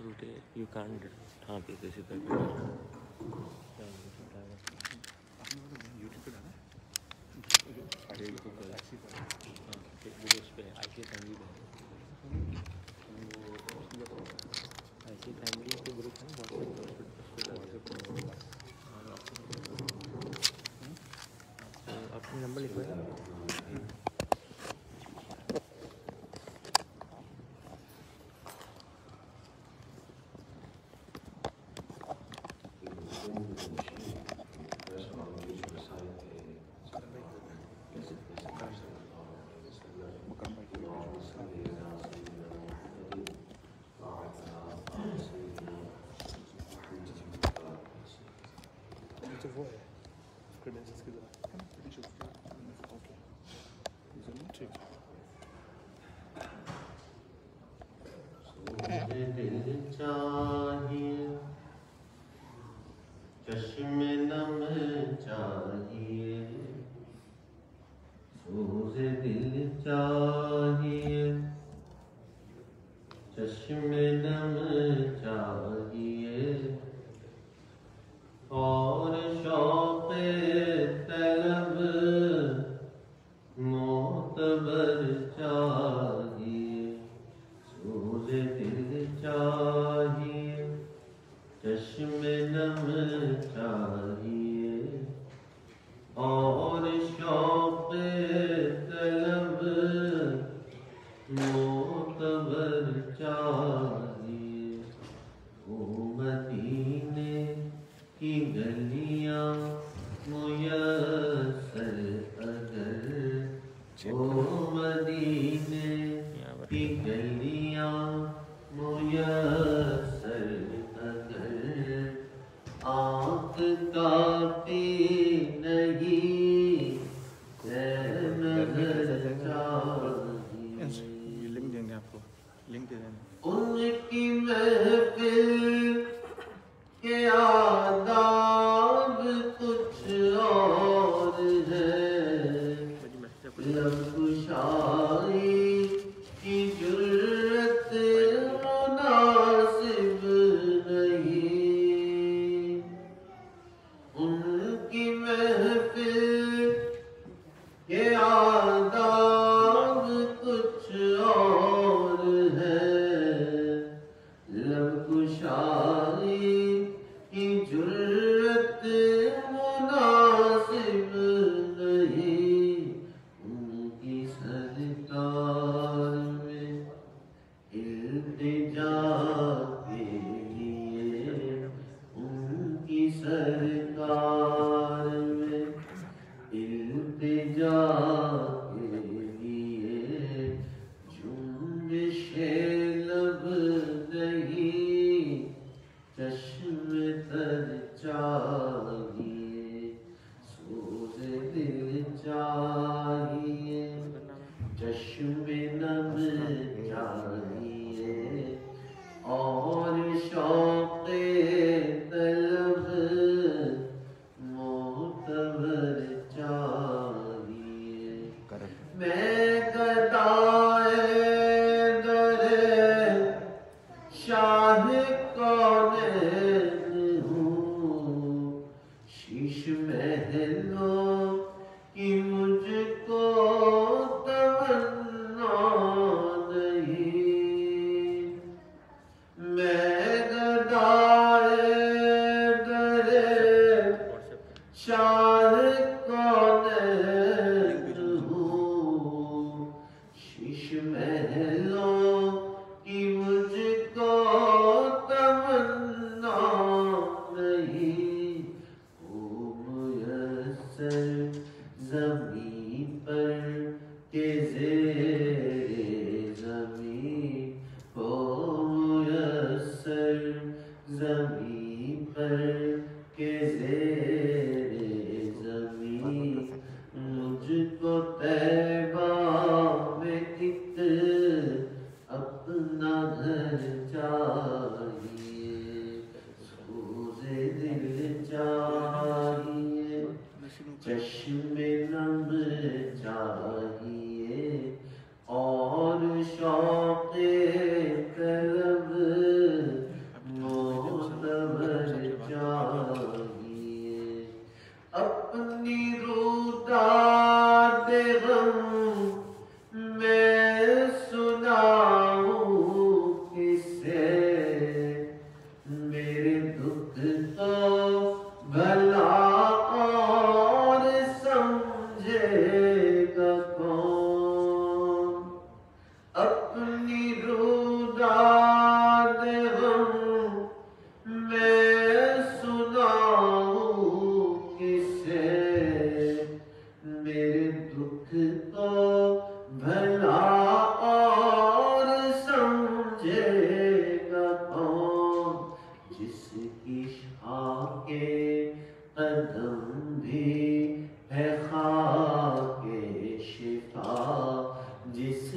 rotate. You can't. हाँ किसी पे YouTube पे डाला है उस पे IC फैमिली के ग्रुप है अपने नंबर लिखवाए वो है क्रेडेंशियल्स की तरह ओके ठीक मुझे दिल चाहिए चश्मे नम चाहिए सूझे दिल चाहिए चश्मे नम चाहिए और शौक़ तलब मोतबर चाहिए सूझे दिल चाहिए चश्मे नम चाहिए और शौक़ तलब मोतबर चाहिए ओ मदीने की गलियां मुयस्सर अगर ओ मदीने की गलियां मुयस्सर अगर आँख काटी नहीं नजर चाहिए लिंक देंगे आपको लिंक दे देंगे उनकी महफिल के आदाब कुछ और है लब कुशाई की जुर्रत मुनासिब नहीं उनकी महफिल के आदाब कुछ और है लब कुशाई की जुर्रत मुनासिब नहीं उनकी सरकार में इल्तिजा के लिए उनकी सरकार में इल्तिजा के लिए जुम्बिशे लब नहीं चश्मे तर चाहिए सूझे दिल चाहिए चश्मे नम चाहिए और शौक़ तलब मोतबर चाहिए मैं गदाए दरे शाह कौनैन हूँ शीश महलों की मुझको तमन्ना नहीं मैं गदाए दरे शाह कौनैन हूँ शीश महलों की मुझको तमन्ना नहीं ओ मुयस्सर ज़मीं पर के ज़ेरे ज़मीं ओ मुयस्सर ज़मीं पर के ज़ेरे ज़मीं मुझको तैबा में एक अपना घर चाहिए सूझे दिल चाहिए चश्मे नम चाहिए और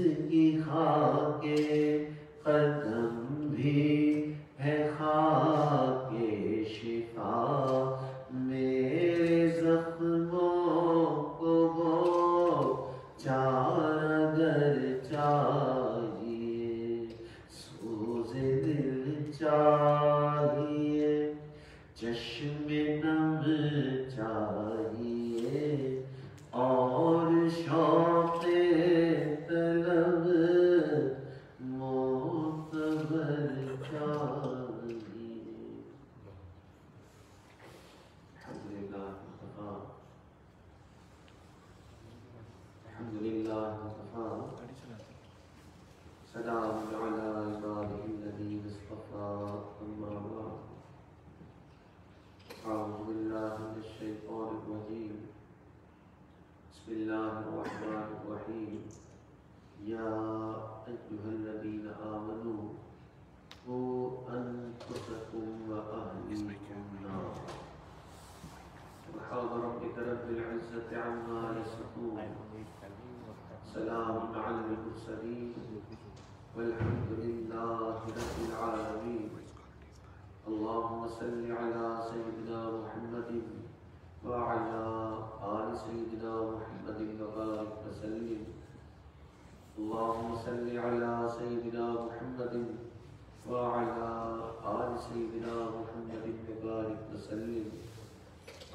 जिसकी खाके कदम भी है खाके शिफा मेरे जख्मों को वो चादर चाहिए सोज़े दिल चाहिए चश्मे नम चाहिए और शौक़े तलब मोतबर चाहिए। अल्हम्दुलिल्लाह मुस्तफ़ा अल्हम्दुलिल्लाह मुस्तफ़ा सलामुन अला इबादिहिल्लज़ीना इस्तफ़ा अम्मा बअद अऊज़ु बिल्लाहि मिनश शैतानिर रजीम बिस्मिल्लाहिर रहमानिर रहीम या अय्युहल्लज़ीना आमनू क़ू अनफुसकुम व अहलीकुम नार सुब्हान रब्बिका रब्बिल इज़्ज़ति अम्मा यसिफून सलामुन अलल मुरसलीन वल्हम्दुलिल्लाहि रब्बिल आलमीन। अल्लाहुम्मा सल्लि अला सय्यिदिना मुहम्मदिन व अला आलि सय्यिदिना मुहम्मदिन व बारिक व सल्लिम। अल्लाहुम्मा सल्लि अला सय्यिदिना मुहम्मदिन व अला आलि सय्यिदिना मुहम्मदिन व बारिक व सल्लिम।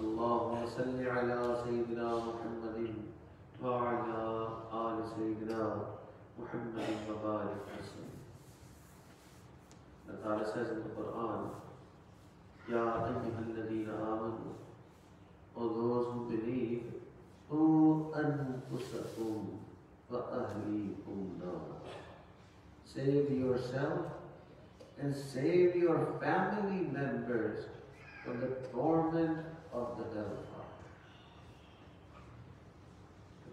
अल्लाहुम्मा सल्लि अला सय्यिदिना मुहम्मदिन व अला आलि सय्यिदिना मुहम्मदिन व बारिक व सल्लिम। Allah Ta'ala says in the Quran, Ya ayyuhalladheena amanu, O those who believe, Qu anfusakum wa ahlikum nar. Save yourself and save your family members from the torment of the hellfire.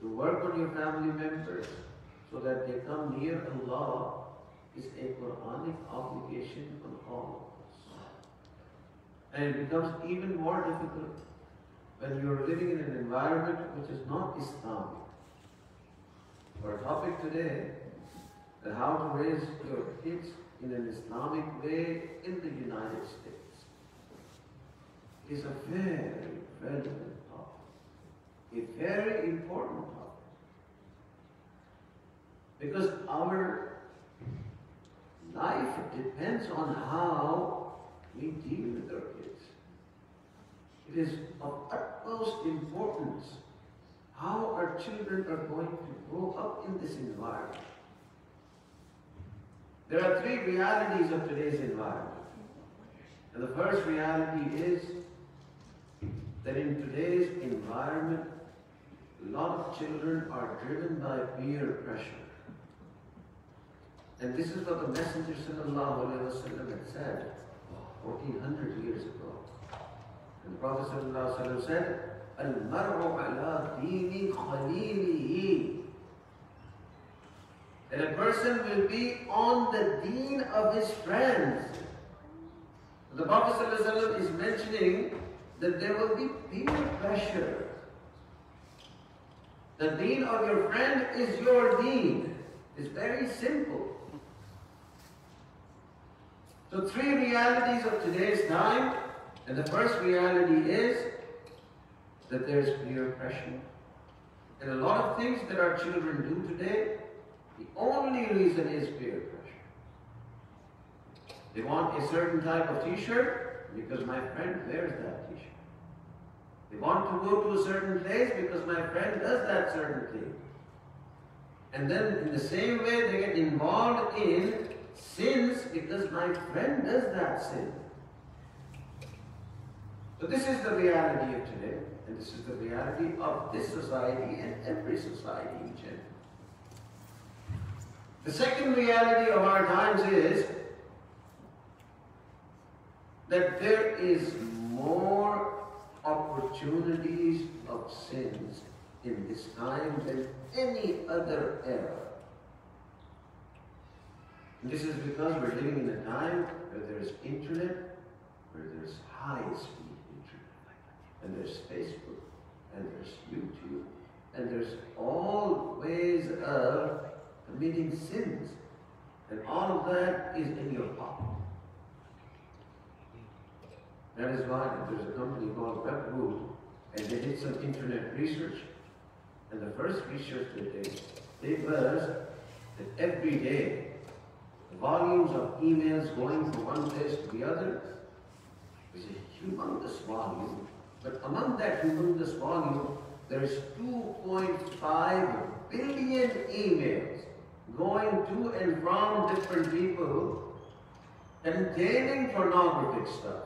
To work on your family members so that they come near Allah is a Quranic obligation on all of us. And it becomes even more difficult when you are living in an environment which is not Islamic. Our topic today is how to raise your kids in an Islamic way in the United States. It is a very relevant topic, a very important topic. Because our life depends on how we deal with our kids. It is of utmost importance how our children are going to grow up in this environment. There are three realities of today's environment. And the first reality is that in today's environment, a lot of children are driven by peer pressure. And this is what the Messenger ﷺ had said 1400 years ago. And the Prophet ﷺ said, Al-mar'u ala dini khalilihi. That a person will be on the deen of his friends. The Prophet ﷺ is mentioning that there will be peer pressure. The deen of your friend is your deen. It's very simple. So three realities of today's time, and the first reality is that there's peer pressure. And a lot of things that our children do today, the only reason is peer pressure. They want a certain type of t-shirt because my friend wears that t-shirt. They want to go to a certain place because my friend does that certain thing. And then in the same way they get involved in sins because my friend does that sin. So this is the reality of today, and this is the reality of this society and every society in general. The second reality of our times is that there is more opportunities of sins in this time than any other era. And this is because we're living in a time where there's internet, where there's high-speed internet, and there's Facebook, and there's YouTube, and there's all ways of committing sins. And all of that is in your pocket. That is why there's a company called Webroot, and they did some internet research. And the first research that they did was that every day, the volumes of emails going from one place to the other is a humongous volume. But among that humongous volume, there is 2.5 billion emails going to and from different people containing pornographic stuff.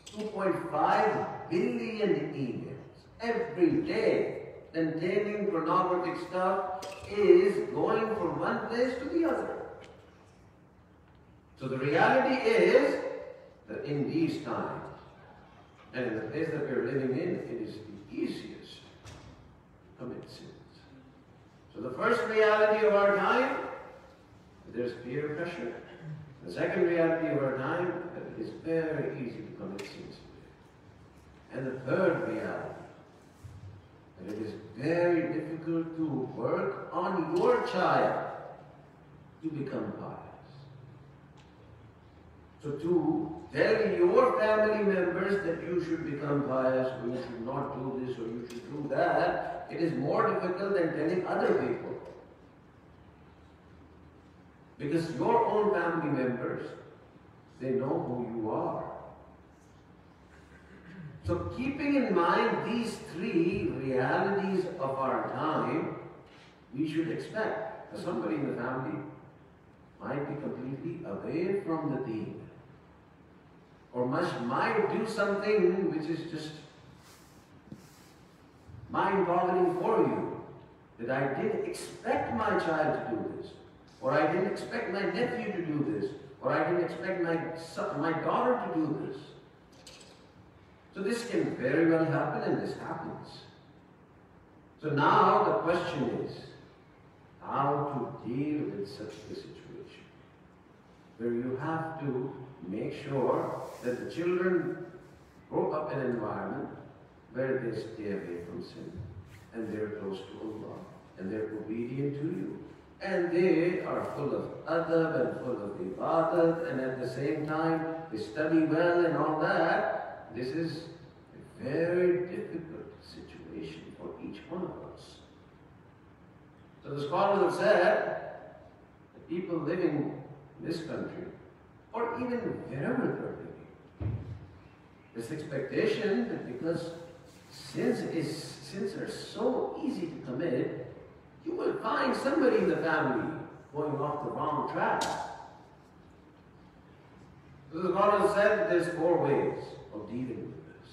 2.5 billion emails every day containing pornographic stuff is going from one place to the other. So the reality is that in these times, and in the place that we're living in, it is the easiest to commit sins. So the first reality of our time, there's peer pressure. The second reality of our time, that it is very easy to commit sins today. And the third reality, that it is very difficult to work on your child to become pious. So to tell your family members that you should become pious, or you should not do this, or you should do that, it is more difficult than telling other people. Because your own family members, they know who you are. So keeping in mind these three realities of our time, we should expect that somebody in the family might be completely away from the deen, or might do something which is just mind-boggling for you, that I didn't expect my child to do this, or I didn't expect my nephew to do this, or I didn't expect my daughter to do this. So this can very well happen, and this happens. So now the question is, how to deal with such a situation, where you have to make sure that the children grow up in an environment where they stay away from sin, and they're close to Allah, and they're obedient to you, and they are full of adab and full of ibadat, and at the same time they study well and all that. This is a very difficult situation for each one of us. So the scholars have said that people living in this country, or even wherever they're living, this expectation that because sins are so easy to commit, you will find somebody in the family going off the wrong track. So the scholars said that there's 4 ways of dealing with this.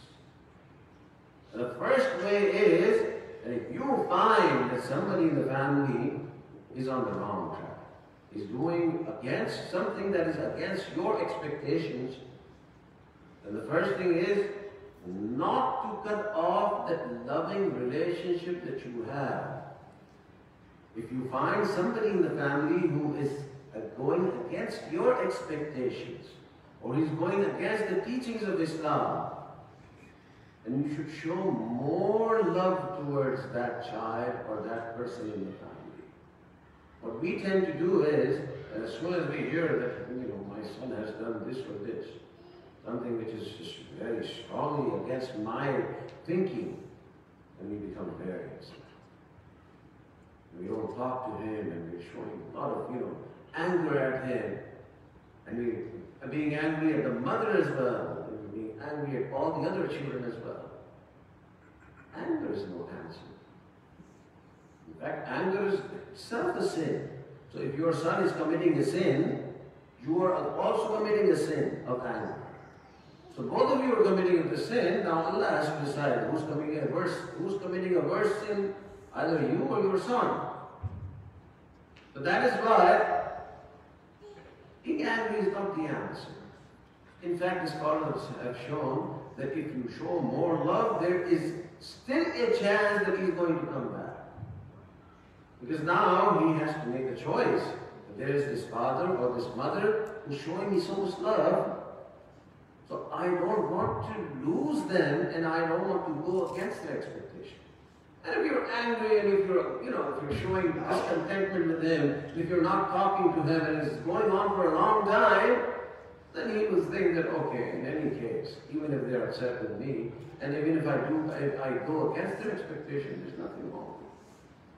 And the first way is that if you find that somebody in the family is on the wrong track, is doing against something that is against your expectations, then the first thing is not to cut off that loving relationship that you have. If you find somebody in the family who is going against your expectations, or he's going against the teachings of Islam, then you should show more love towards that child or that person in the family. What we tend to do is, as soon as we hear that, my son has done this or this, something which is just very strongly against my thinking, then we become very upset. We don't talk to him, and we're showing a lot of, anger at him. And we're being angry at the mother as well. And we're being angry at all the other children as well. Anger is no answer. In fact, anger is itself a sin. So if your son is committing a sin, you are also committing a sin of anger. So both of you are committing the sin. Now Allah has to decide who's committing a worse sin, either you or your son. So that is why being angry is not the answer. In fact, the scholars have shown that if you show more love, there is still a chance that he's going to come back. Because now he has to make a choice. There is this father or this mother who's showing me so much love, so I don't want to lose them, and I don't want to go against their expectation. And if you're angry and if you're, if you're showing discontentment with him, if you're not talking to him and it's going on for a long time, then he will think that, okay, in any case, even if they're upset with me, and even if I go against their expectation, there's nothing wrong.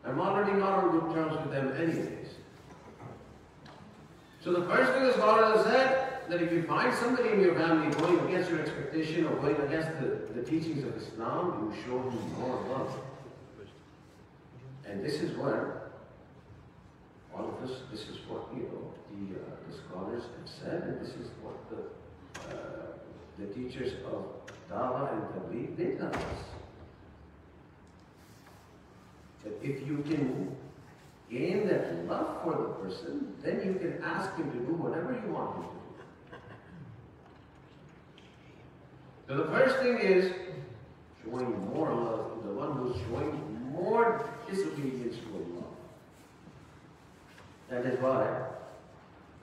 I'm already not on good terms with them anyways. So the first thing the scholars have said, that if you find somebody in your family going against your expectation or going against the teachings of Islam, you show him more love. And this is what all of us, this is what the scholars have said, and this is what the teachers of Dawah and Tabligh did tell us. That if you can gain that love for the person, then you can ask him to do whatever you want him to do. So the first thing is showing more love to the one who's showing more disobedience to Allah. That is why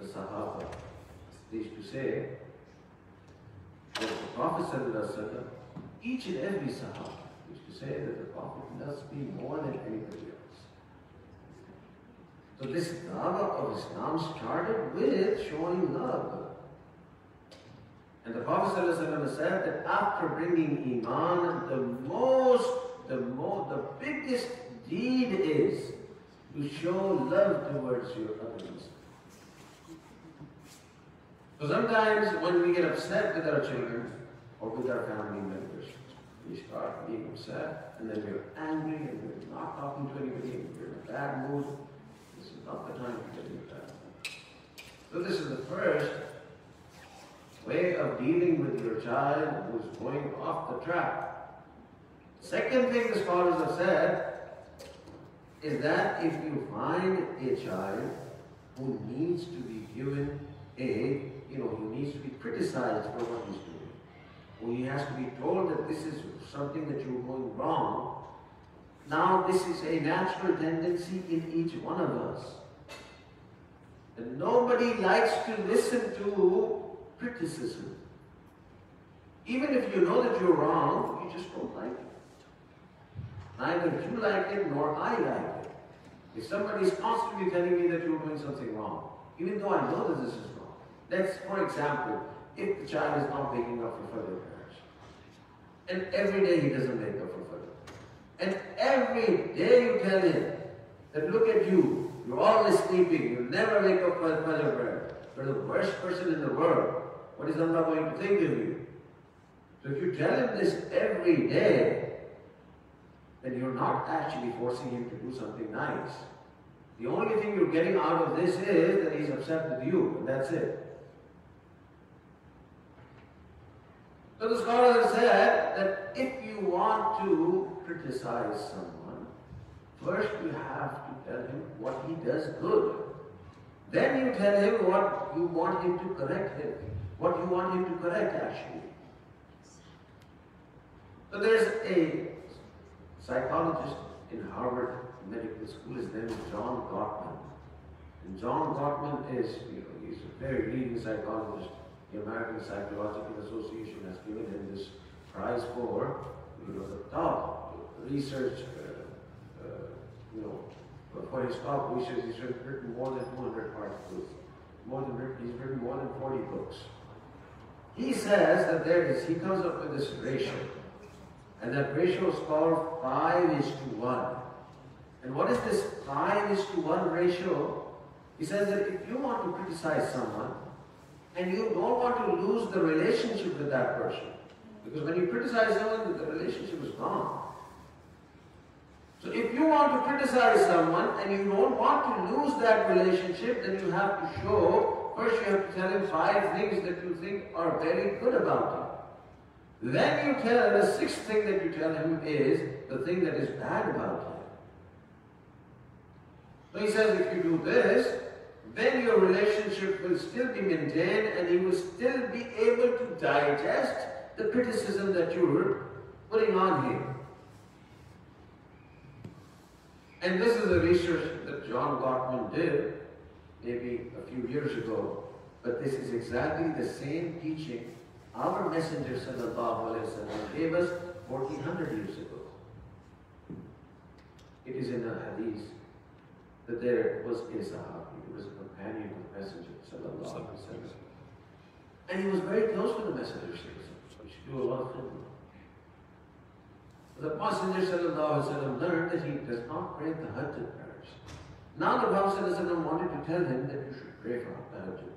the Sahaba used to say that the Prophet ﷺ, each and every Sahaba used to say that the Prophet must be more than anybody else. So this dawah of Islam started with showing love. And the Prophet ﷺ said that after bringing Iman, the biggest deed is to show love towards your other Muslims. So sometimes when we get upset with our children or with our family members, we start being upset and then we're angry and we're not talking to anybody and we're in a bad mood. This is not the time to get in a bad mood. So this is the first way of dealing with your child who's going off the track. Second thing the scholars have said is that if you find a child who needs to be given he needs to be criticized for what he's doing, or he has to be told that this is something that you're going wrong, now this is a natural tendency in each one of us. And nobody likes to listen to criticism. Even if you know that you're wrong, you just don't like it. Neither you like it nor I like it. If somebody is constantly telling me that you're doing something wrong, even though I know that this is wrong. Let's, for example, if the child is not waking up for further prayers, and every day he doesn't wake up for further prayers, and every day you tell him that look at you, you're always sleeping, you never wake up for further prayer, you're the worst person in the world, what is Allah going to think of you? So if you tell him this every day, then you're not actually forcing him to do something nice. The only thing you're getting out of this is that he's upset with you, and that's it. So the scholars have said that if you want to criticize someone, first you have to tell him what he does good. Then you tell him what you want him to correct him, what you want him to correct actually. So there's a psychologist in Harvard Medical School, his name is John Gottman. And John Gottman is, he's a very leading psychologist. The American Psychological Association has given him this prize for, the top research, for his top research. He's written more than 200 articles. He's written more than 40 books. He says that he comes up with this ratio. And that ratio is called 5:1. And what is this 5:1 ratio? He says that if you want to criticize someone, and you don't want to lose the relationship with that person, because when you criticize someone, the relationship is gone. So if you want to criticize someone and you don't want to lose that relationship, then you have to show, first you have to tell him 5 things that you think are very good about him. Then you tell him, the 6th thing that you tell him is the thing that is bad about him. So he says if you do this, then your relationship will still be maintained and he will still be able to digest the criticism that you're putting on him. And this is the research that John Gottman did maybe a few years ago, but this is exactly the same teaching our Messenger ﷺ gave us 1400 years ago. It is in a hadith that there was a Sahabi, he was a companion of the Messenger sallallahu alaihi wasallam. And he was very close to the Messenger sallallahu alaihi wasallam. He should do a lot of khidmah. The Messenger sallallahu alaihi wasallam learned that he does not pray the Tahajjud prayers. Now the Prophet sallallahu alaihi wasallam wanted to tell him that you should pray for the Tahajjud prayers.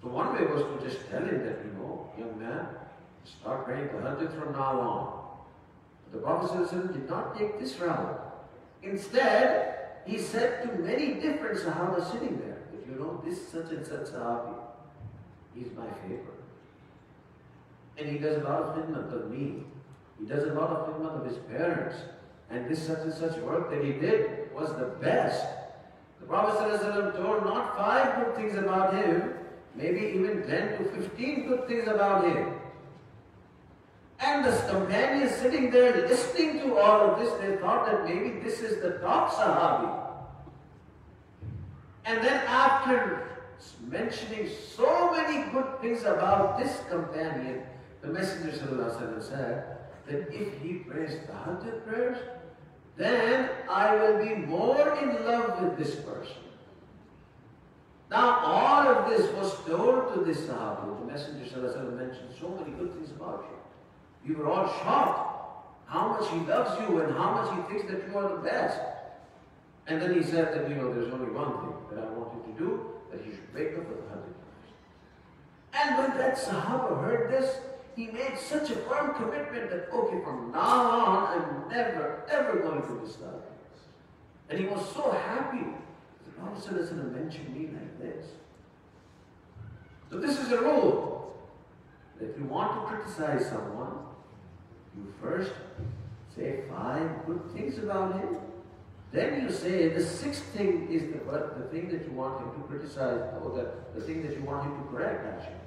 So one way was to just tell him that, young man, start praying Tahajjud from now on. But the Prophet sallallahu alaihi wasallam did not take this route. Instead, he said to many different Sahaba sitting there, that this such and such Sahabi, he's my favorite. And he does a lot of khidmat of me. He does a lot of khidmat of his parents. And this such and such work that he did was the best. The Prophet ﷺ told not 5 good things about him, maybe even 10 to 15 good things about him. And the companions sitting there listening to all of this, they thought that maybe this is the top Sahabi. And then after mentioning so many good things about this companion, the Messenger ﷺ said that if he prays Tahajjud prayers, then I will be more in love with this person. Now all of this was told to this Sahaba. The Messenger ﷺ mentioned so many good things about you. You were all shocked how much he loves you and how much he thinks that you are the best. And then he said that, there's only one thing that I want him to do, that he should wake up with the Hadith. And when that Sahaba heard this, he made such a firm commitment that, okay, from now on, I'm never, ever going to miss that. And he was so happy. The Prophet ﷺ mentioned me like this. So this is a rule. That if you want to criticize someone, you first say 5 good things about him. Then you say the 6th thing is the thing that you want him to criticize, or the thing that you want him to correct, actually.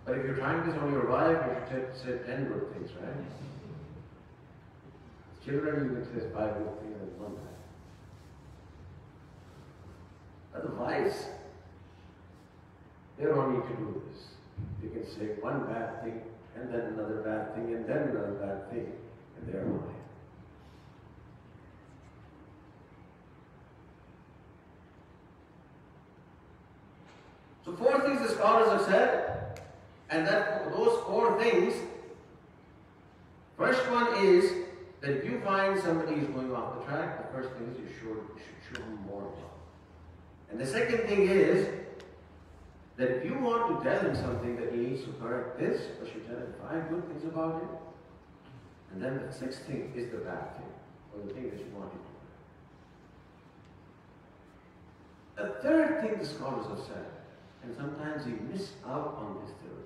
But if you're trying this on your wife, you should say 10 good things, right? Children, you can say 5 good things and 1 bad. Otherwise, they don't need to do this. They can say 1 bad thing, and then another bad thing, and then another bad thing, and they're lying. So 4 things the scholars have said, and that those 4 things, first one is that if you find somebody is going off the track, the first thing is you should show him more love. And the second thing is that if you want to tell him something that he needs to correct this, or should tell him 5 good things about him. And then the 6th thing is the bad thing, or the thing that you want him to do. The 3rd thing the scholars have said, and sometimes we miss out on this 3rd.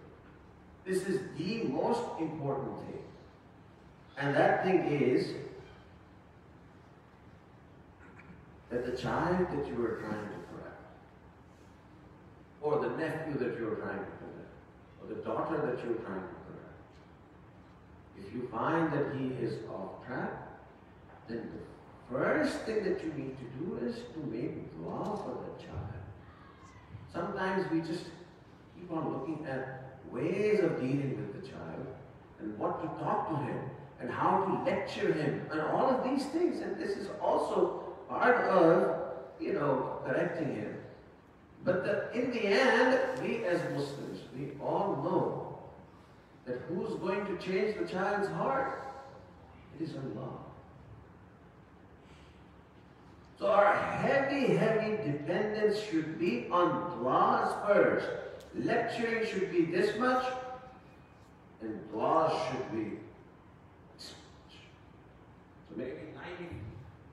This is the most important thing. And that thing is that the child that you are trying to correct, or the nephew that you are trying to correct, or the daughter that you are trying to correct, if you find that he is off track, then the first thing that you need to do is to make dua for the child. Sometimes we just keep on looking at ways of dealing with the child and what to talk to him and how to lecture him and all of these things. And this is also part of, correcting him. But in the end, we as Muslims, we all know that who's going to change the child's heart? It is Allah. So our heavy, heavy dependence should be on du'as first. Lecturing should be this much, and du'as should be this much. So maybe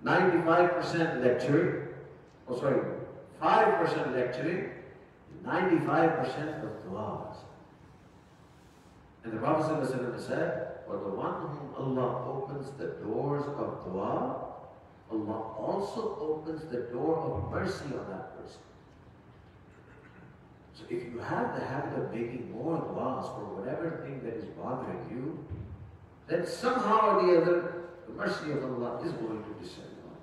95% lecturing, 5% lecturing, 95% of du'as. And the Prophet ﷺ said, for the one whom Allah opens the doors of du'a, Allah also opens the door of mercy on that person. So if you have the habit of making more du'as for whatever thing that is bothering you, then somehow or the other, the mercy of Allah is going to descend on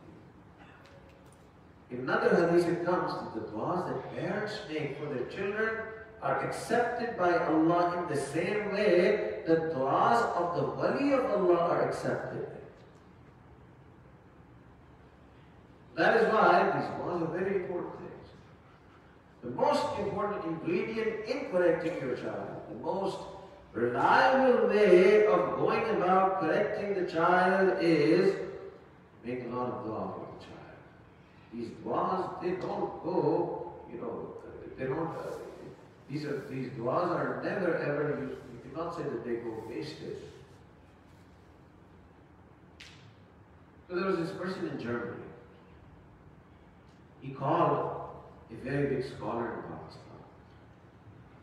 you. In another hadith it comes that the du'as that parents make for their children, are accepted by Allah in the same way that du'as of the wali of Allah are accepted. That is why these du'as are very important things. The most important ingredient in correcting your child, the most reliable way of going about correcting the child is make a lot of dua for the child. These du'as, they don't go, they don't, these du'as are never ever used. You cannot say that they go wasted. So there was this person in Germany. He called a very big scholar in Pakistan.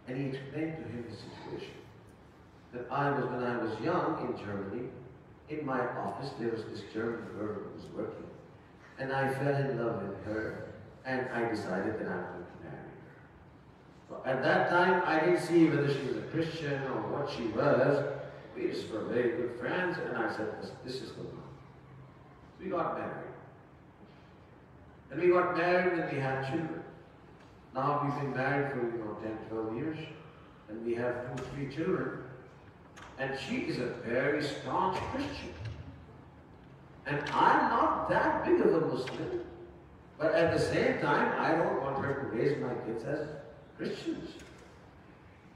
And he explained to him the situation. That when I was young in Germany, in my office there was this German girl who was working. And I fell in love with her and I decided that I'm going to marry her. So at that time I didn't see whether she was a Christian or what she was. We just were very good friends and I said, this is the one. So we got married. And we got married and we had children. Now we've been married for 10, 12 years and we have 2, 3 children. And she is a very staunch Christian. And I'm not that big of a Muslim. But at the same time, I don't want her to raise my kids as Christians.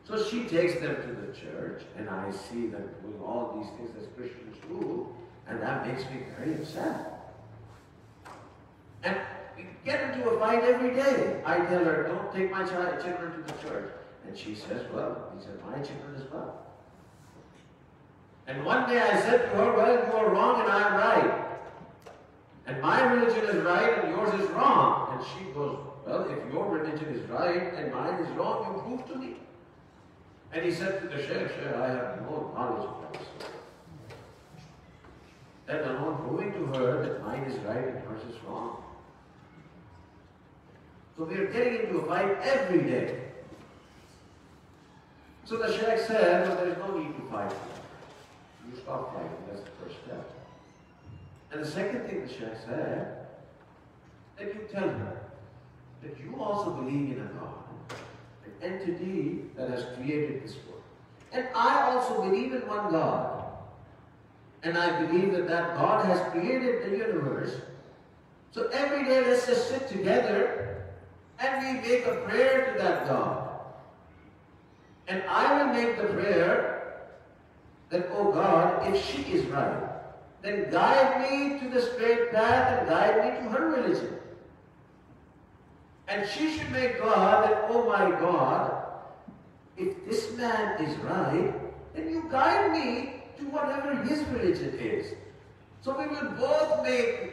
So she takes them to the church, and I see them doing all these things as Christians do, and that makes me very upset. And we get into a fight every day. I tell her, don't take my children to the church. And she says, well, these are my children as well. And one day I said to her, well, you are wrong and I am right. And my religion is right and yours is wrong. And she goes, well, if your religion is right and mine is wrong, you prove to me. And he said to the Shaykh, I have no knowledge of that. Let alone proving to her that mine is right and hers is wrong. So we are getting into a fight every day. So the Shaykh said, well, there is no need to fight. You stop fighting, that's the first step. And the second thing the Shaykh said, that you tell her that you also believe in a God, an entity that has created this world. And I also believe in one God. And I believe that that God has created the universe. So every day let's just sit together and we make a prayer to that God. And I will make the prayer that, oh God, if she is right, then guide me to the straight path and guide me to her religion. And she should make God that, oh my God, if this man is right, then you guide me to whatever his religion is. So we will both make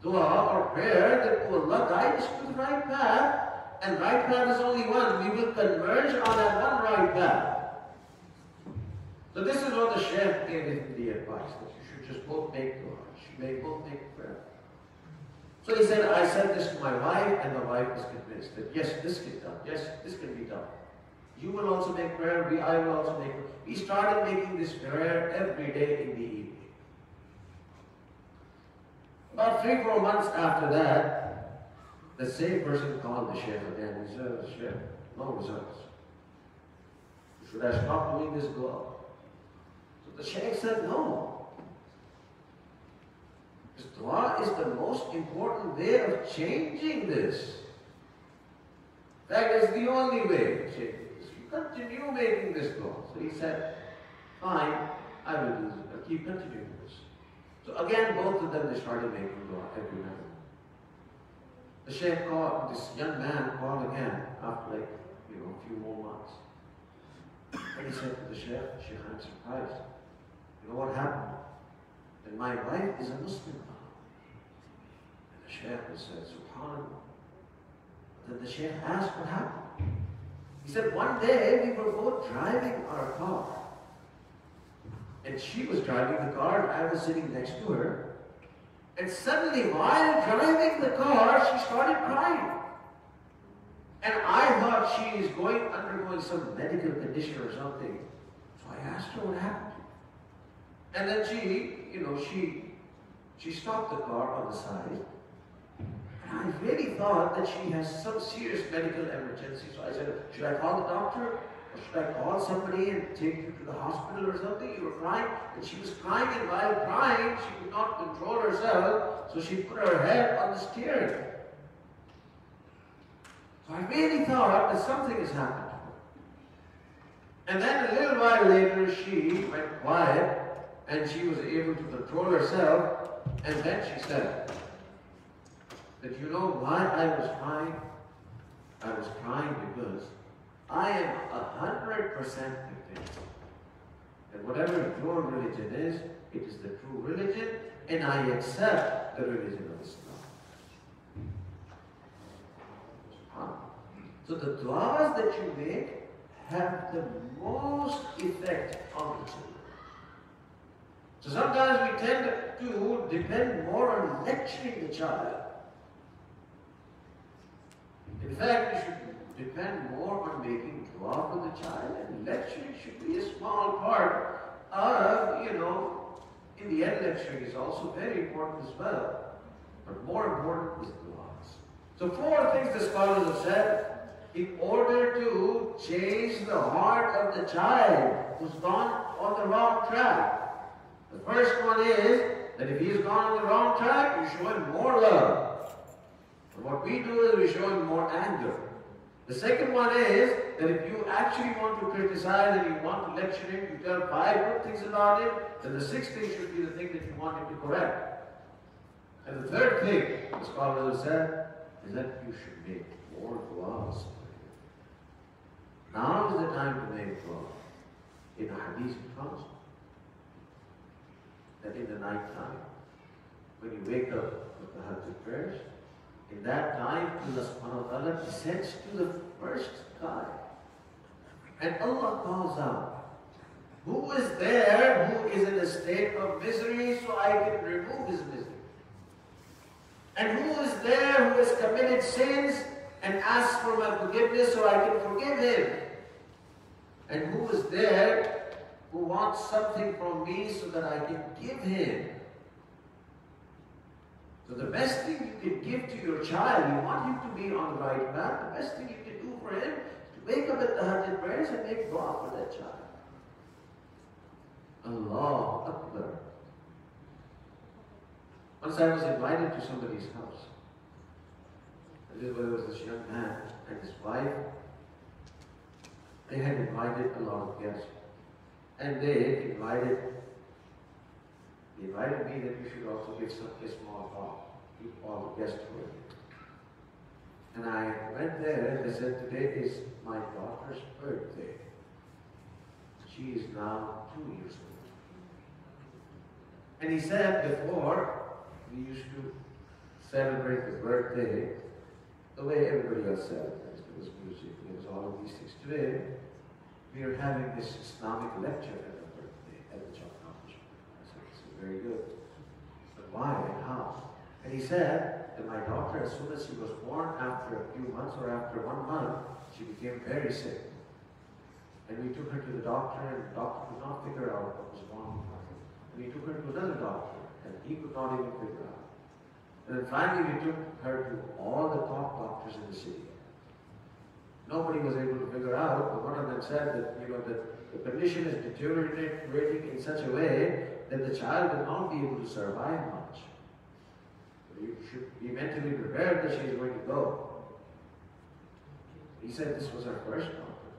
dua or prayer that, oh Allah, guide us to the right path. And right path is only one. We will converge on that one right path. So this is what the Shaykh gave him the advice, that you should just both make dua. You should both make prayer. So he said, I said this to my wife, and the wife was convinced that yes, this can be done. Yes, this can be done. You will also make prayer, I will also make prayer. We started making this prayer every day in the evening. About 3-4 months after that, the same person called the Shaykh again. He said, Shaykh, no results. Should I stop doing this dua? So the Shaykh said, no. This dua is the most important way of changing this. In fact, it's the only way of changing this. You continue making this dua. So he said, fine, I will do this. I'll keep continuing this. So again, both of them, they started making dua every night. The Shaykh called, this young man called again after a few more months. And he said to the Shaykh, Shaykh, I'm surprised. You know what happened? That my wife is a Muslim now. And the Shaykh said, SubhanAllah. Then the Shaykh asked what happened. He said, one day we were both driving our car. And she was driving the car and I was sitting next to her. And suddenly, while driving the car, she started crying. And I thought she is undergoing some medical condition or something. So I asked her what happened. And then she stopped the car on the side. And I really thought that she has some serious medical emergency. So I said, should I call the doctor? Or should I call somebody and take you to the hospital or something? You were crying. And she was crying, and while crying, she could not control herself. So she put her head on the steering. So I really thought that something has happened to her. And then a little while later, she went quiet and she was able to control herself. And then she said that, you know why I was crying? I was crying because I am 100% convinced that whatever your religion is, it is the true religion, and I accept the religion of Islam. So the du'as that you make have the most effect on the children. So sometimes we tend to depend more on lecturing the child. In fact, we should depend more on making dua for the child, and lecturing should be a small part of, in the end lecturing is also very important as well. But more important is du'as. So 4 things the scholars have said in order to change the heart of the child who's gone on the wrong track. The first one is that if he's gone on the wrong track, you show him more love. And what we do is we show him more anger. The second one is that if you actually want to criticize and you want to lecture him, you tell 5 good things about him, then the 6th thing should be the thing that you want him to correct. And the third thing, the scholars have said, is that you should make more du'as. Now is the time to make dua. In a hadith it comes that in the night time, when you wake up with the Hajj prayers, in that time Allah subhanahu wa ta'ala descends to the first sky. And Allah calls out, who is there who is in a state of misery so I can remove his misery? And who is there who has committed sins and asks for my forgiveness so I can forgive him? And who is there who wants something from me so that I can give him? So the best thing you can give to your child, you want him to be on the right path, the best thing you can do for him is to wake up at the Hajj prayers and make dua for that child. Allahu Akbar. Once I was invited to somebody's house. There was this young man and his wife. They had invited a lot of guests. And they invited me that we should also give a small talk to all the guests who were there. And I went there and they said, today is my daughter's birthday. She is now 2 years old. And he said before, we used to celebrate the birthday the way everybody else celebrates. There was music, there was all of these things. Today, we are having this Islamic lecture at the birthday, at the child accomplishment. I said, this is very good. But why and how? And he said that my daughter, as soon as she was born, after a few months or after 1 month, she became very sick. And we took her to the doctor, and the doctor could not figure out what was wrong with her. And we took her to another doctor, and he could not even figure out. And then finally we took her to all the top doctors in the city. Nobody was able to figure out, but one of them said that, that the condition is deteriorating in such a way that the child will not be able to survive much. So you should be mentally prepared that she is going to go. He said this was her first doctor.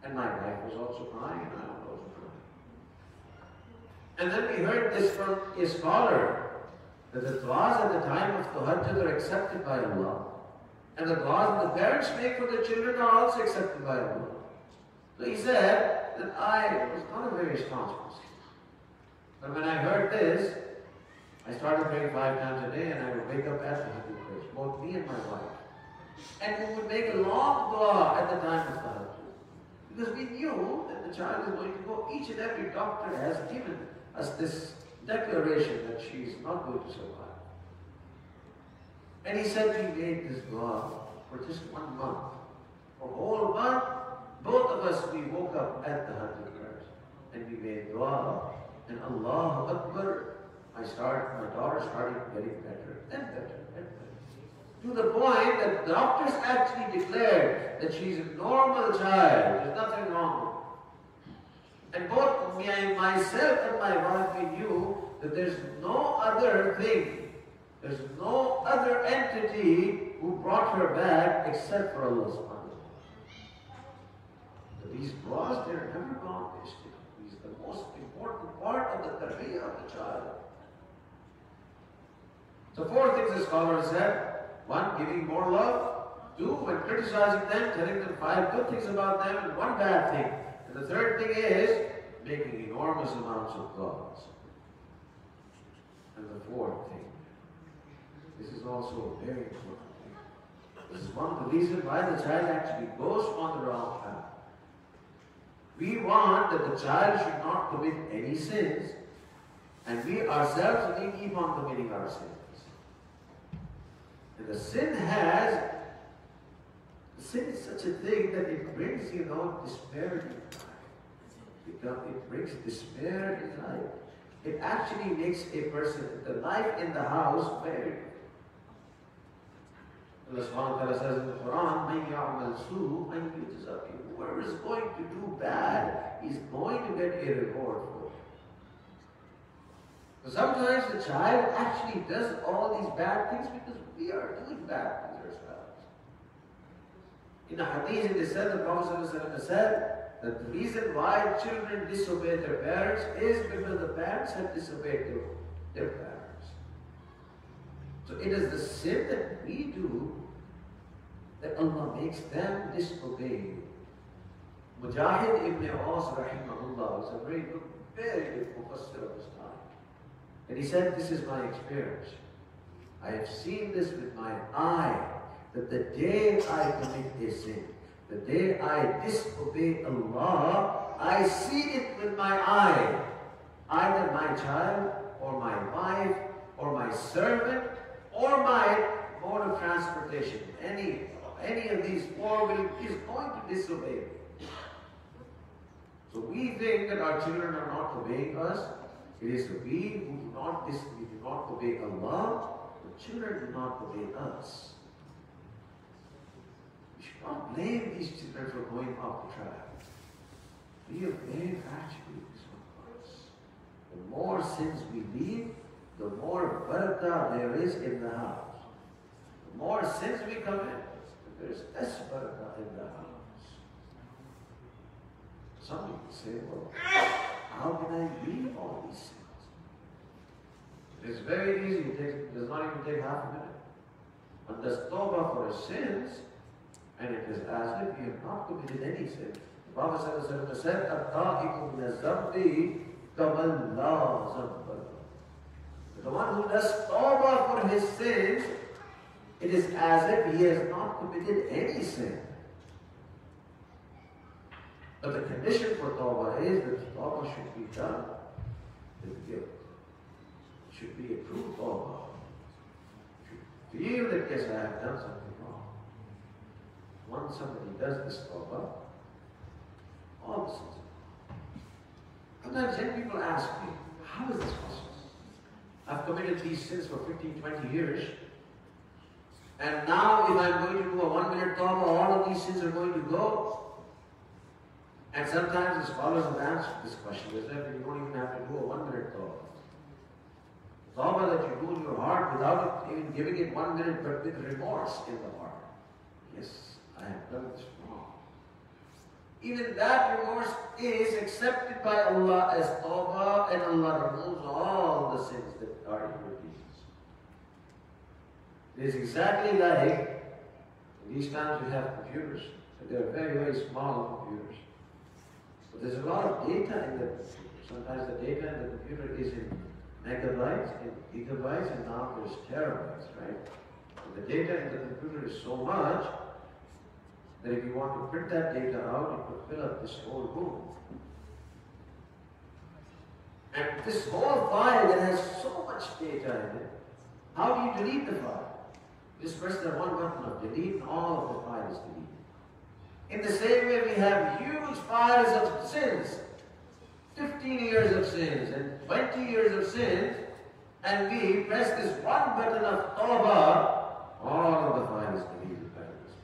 And my wife was also crying, and I was also crying. And then we heard this from a scholar, that the du'as at the time of tahajjud are accepted by Allah. And the du'as the parents make for the children are also accepted by Allah. So he said that I was not a very staunch Muslim. But when I heard this, I started praying 5 times a day, and I would wake up at the Hajj prayers, both me and my wife. And we would make a long dua at the time of tahajjud. Because we knew that the child is going to go. Each and every doctor has given us this declaration that she is not going to survive. And he said we made this dua for just 1 month. For a whole month, both of us, we woke up at the Hajj prayers and we made dua. And Allahu Akbar, my daughter started getting better and better and better. to the point that doctors actually declared that she's a normal child. There's nothing wrong with her. And both myself and my wife, we knew that there's no other thing, there's no other entity who brought her back except for Allah subhanahu wa ta'ala. These du'as, they're never gone wasted. These are the most important part of the tarbiyah of the child. So 4 things the scholar said. 1, giving more love. 2, when criticizing them, telling them 5 good things about them and 1 bad thing. And the 3rd thing is making enormous amounts of du'as. And the 4th thing, this is also a very important thing. This is one of the reasons why the child actually goes on the wrong path. We want that the child should not commit any sins, and we ourselves, we keep on committing our sins. And the sin is such a thing that it brings, despair in life. It brings despair in life. It actually makes a person, the life in the house, very difficult. Allah subhanahu wa ta'ala says in the Quran, مَنْ يَعْمَلْ سُوءًا يُجْزَ بِهِ. Whoever is going to do bad, he's going to get a reward for it. So sometimes the child actually does all these bad things because we are doing bad things ourselves. In a hadith, it is said, the Prophet ﷺ said that the reason why children disobey their parents is because the parents have disobeyed their parents. So it is the sin that we do that Allah makes them disobey you. Mujahid ibn Aus rahimahullah was a very good mufassir of his time. And he said, this is my experience. I have seen this with my eye, that the day I commit a sin, the day I disobey Allah, I see it with my eye. Either my child, or my wife, or my servant, or my mode of transportation. Any of these 4 is going to disobey me. So we think that our children are not obeying us. It is we who do not obey Allah. The children do not obey us. We should not blame these children for going off the track. We are blame actually on us. The more sins we leave, the more barakah there is in the house. The more sins we commit, there is less barakah in the house. Some people say, well, how can I leave all these sins? It is very easy. It does not even take half a minute. One does tawbah for his sins, and it is as if he had not committed any sin. The Prophet ﷺ said, "At-ta'ibu min az-zambi kaman la zamba." The one who does tawbah for his sins, it is as if he has not committed any sin. But the condition for tawbah is that tawbah should be done with guilt. It should be a true tawbah. You should feel that, yes, I have done something wrong. Once somebody does this tawbah, all the sins. Sometimes young people ask me, how is this possible? I've committed these sins for 15, 20 years, and now if I'm going to do a 1-minute tawbah, all of these sins are going to go. And sometimes the scholars have answered this question. They said that you don't even have to do a 1-minute tawbah. Tawbah that you do in your heart without even giving it 1 minute, but with remorse in the heart. Yes, I have done this wrong. Even that remorse is accepted by Allah as tawbah, and Allah removes all the sins that are in your deeds. It is exactly like, in these times we have computers, and they are very, very small computers. But there's a lot of data in the computer. Sometimes the data in the computer is in megabytes, in gigabytes, and now there's terabytes, right? And the data in the computer is so much that if you want to print that data out, it could fill up this whole room. And this whole file that has so much data in it, how do you delete the file? Just press the one button of delete and all of the file is deleted. In the same way, we have huge files of sins, 15 years of sins and 20 years of sins, and we press this one button of tawbah All of the fire is deleted by this.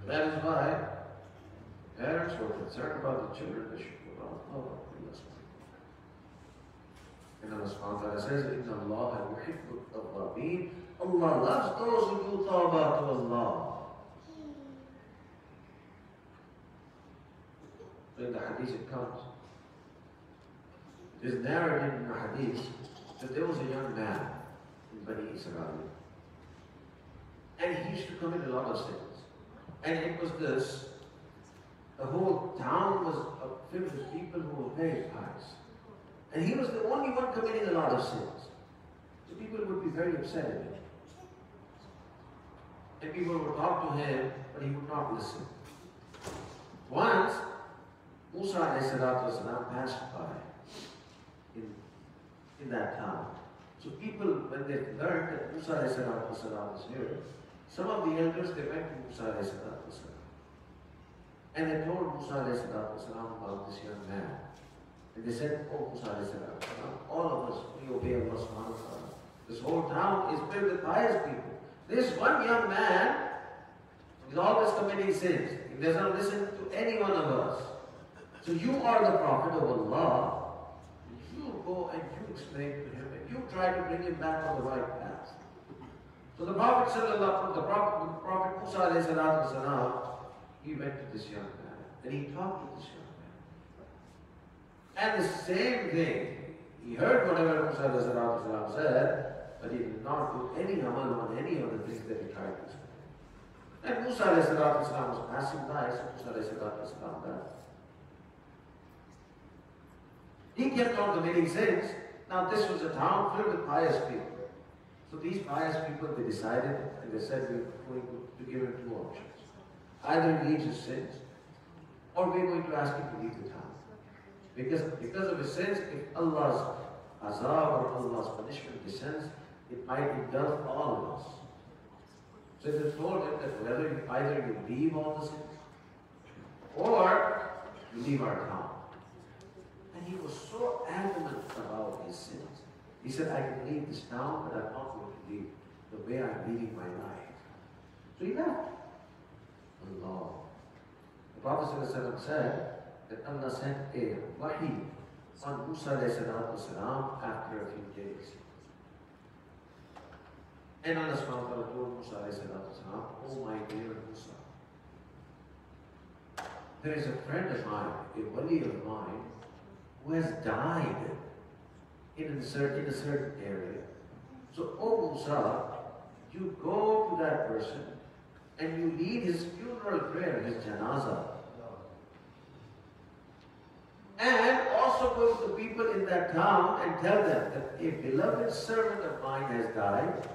That is why parents who are concerned about the children, they should put on Allah. And Allah subhanahu wa ta'ala says, Inna Allah yuhibbu at-tawwabin. Allah loves those who do tawbah to Allah. So in the hadith it comes. It is narrated in the hadith that there was a young man in Bani Israel. And he used to commit a lot of sins. And it was this. The whole town was filled with people who were very pious. And he was the only one committing a lot of sins. So people would be very upset at him. And people would talk to him, but he would not listen. Once, Musa ﷺ passed by in that town. So people, when they learned that Musa ﷺ was here, some of the elders, they went to Musa ﷺ. And they told Musa ﷺ about this young man. And they said, oh Musa ﷺ, all of us, we obey Allah subhanahu wa ta'ala. This whole town is filled with pious people. This one young man is always committing sins. He does not listen to any one of us. So you are the Prophet of Allah. You go and you explain to him and you try to bring him back on the right path. So the Prophet Musa ﷺ, he went to this young man and he talked to this young man. And the same thing, he heard whatever Musa ﷺ said, but he did not do any amal on any of the things that he tried to say. And Musa ﷺ was passing by, so Musa ﷺ died. He kept on committing sins. Now this was a town filled with pious people. So these pious people, they decided, and they said, we're going to give him two options. Either he leaves his sins, or we're going to ask him to leave the town. Because of his sins, if Allah's azab or Allah's punishment descends, it might engulf all of us. So they told him that whether either you leave all the sins, or you leave our town. And he was so adamant about his sins. He said, I can leave this town, but I'm not going to leave the way I'm leading my life. So he left. Allah. The Prophet ﷺ said that Allah sent a wahi on Musa ﷺ after a few days. And Allah subhanahu wa ta'ala told Musa ﷺ, oh my dear Musa, there is a friend of mine, a wali of mine, who has died in a certain area. So, oh Musa, you go to that person and you lead his funeral prayer, his janazah. And also go to the people in that town and tell them that a beloved servant of mine has died,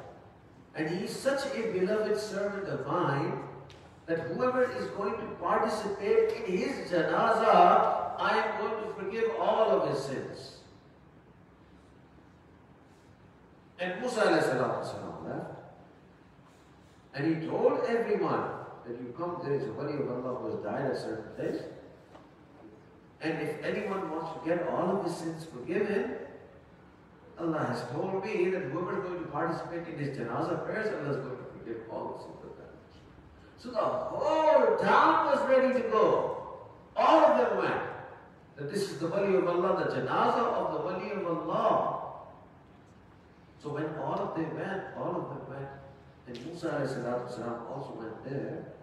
and he is such a beloved servant of mine that whoever is going to participate in his janazah, I am going to forgive all of his sins. And Musa ﷺ left. And he told everyone that you come, there is a wali of Allah who has died at a certain place. And if anyone wants to get all of his sins forgiven, Allah has told me that whoever is going to participate in his janazah prayers, Allah is going to forgive all the sins of that person. So the whole town was ready to go. All of them went. That this is the wali of Allah, the janazah of the wali of Allah. So when all of them went, and Musa ﷺ also went there,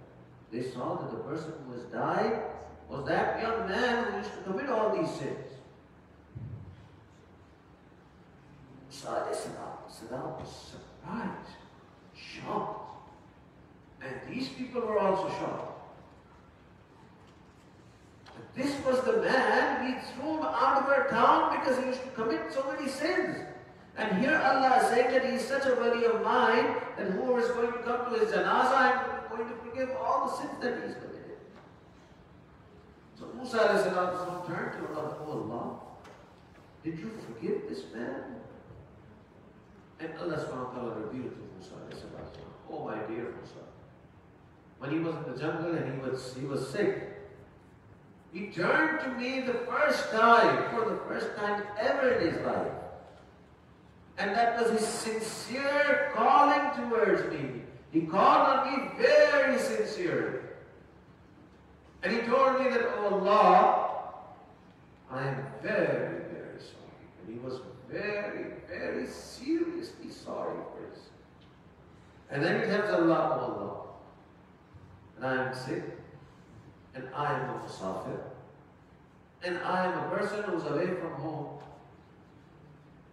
they saw that the person who has died was that young man who used to commit all these sins. Musa ﷺ was surprised, shocked. And these people were also shocked. But this was the man, we threw him out of our town because he used to commit so many sins. And here Allah is saying that he is such a wali of mine that whoever is going to come to his janazah, I'm going to forgive all the sins that he has committed. So Musa ﷺ turned to Allah, oh Allah, did you forgive this man? And Allah subhanahu wa ta'ala revealed to Musa ﷺ, oh my dear Musa, when he was in the jungle and he was sick, he turned to me the first time, for the first time ever in his life. And that was his sincere calling towards me. He called on me very sincerely. And he told me that, oh Allah, I am very, very sorry. And he was very, very seriously sorry for this. And then he tells Allah, oh Allah, and I am sick, and I am a musafir, and I am a person who's away from home,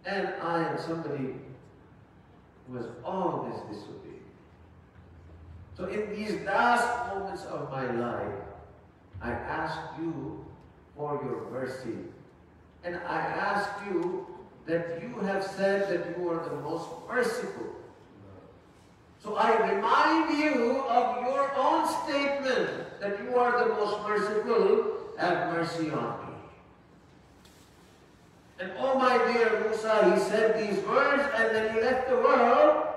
and I am somebody who has always disobeyed. So in these last moments of my life, I ask you for your mercy. And I ask you that you have said that you are the most merciful. So I remind you of your own statement that you are the most merciful. Have mercy on me. And oh my dear Musa, he said these words and then he left the world.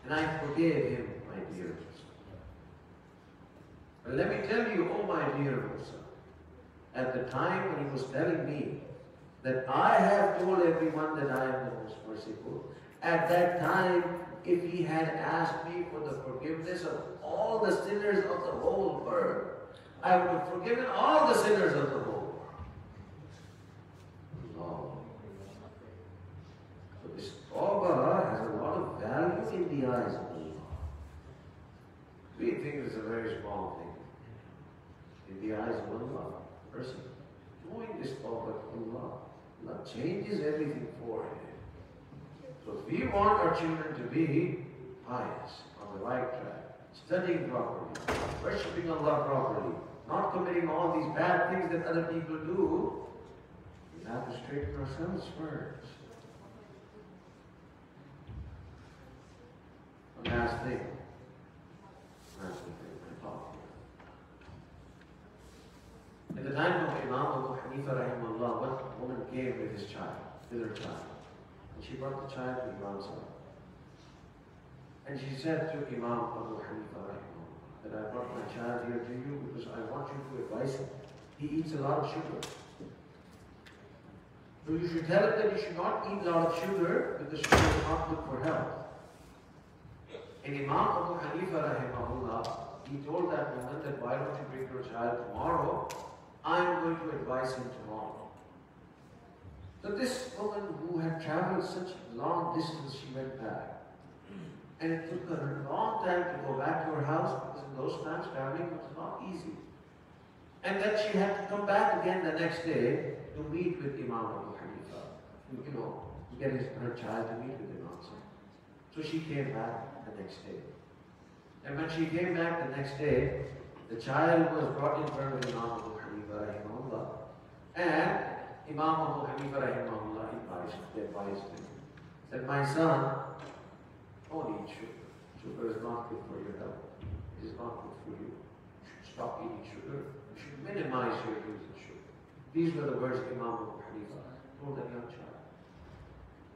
And I forgave him, my dear Musa. But let me tell you, oh my dear Musa, at the time when he was telling me that I have told everyone that I am the most merciful, at that time, if he had asked me for the forgiveness of all the sinners of the whole world, I would have forgiven all the sinners of the whole world. No. So this tawbah has a lot of value in the eyes of Allah. We think it's a very small thing. In the eyes of Allah, a person doing this tawbah to Allah, Allah changes everything for him. So if we want our children to be pious, on the right track, studying properly, worshipping Allah properly, not committing all these bad things that other people do, we have to straighten ourselves first. One last thing. I talk here. At the time of Imam Abu Hanifa rahimahullah, one woman came with his child, with her child. And she brought the child to Imam's house. And she said to Imam Abu Hanifa rahimahullah, that I brought my child here to you because I want you to advise him. He eats a lot of sugar. So you should tell him that he should not eat a lot of sugar because sugar is not good for health. And Imam Abu Hanifa rahimahullah, he told that woman that why don't you bring your child tomorrow? I am going to advise him tomorrow. So this woman who had traveled such long distance, she went back. And it took her a long time to go back to her house because in those times traveling was not easy. And then she had to come back again the next day to meet with Imam Abu Hanifa. To get her child to meet with him also. So she came back the next day. And when she came back the next day, the child was brought in front of Imam Abu Hanifa rahimahullah. And Imam Abu Hanifa rahimahullah advised him that my son, don't eat sugar. Sugar is not good for your health. It is not good for you. You should stop eating sugar. You should minimize your use of sugar. These were the words Imam Abu Hanifa told that young child.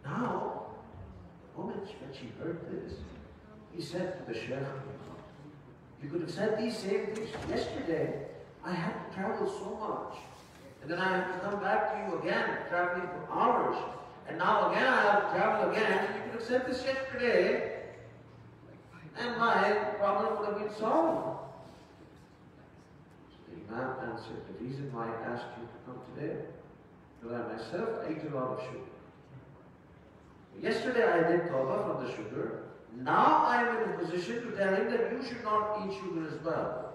Now, the moment when she heard this, he said to the Shaykh, you could have said these same things yesterday. I had to travel so much. And then I have to come back to you again, traveling for hours. And now again I have to travel again. You could have said this yesterday, and my problem would have been solved. So the Imam answered, the reason why I asked you to come today, because I myself ate a lot of sugar. Yesterday I did tawbah from the sugar. Now I am in a position to tell him that you should not eat sugar as well.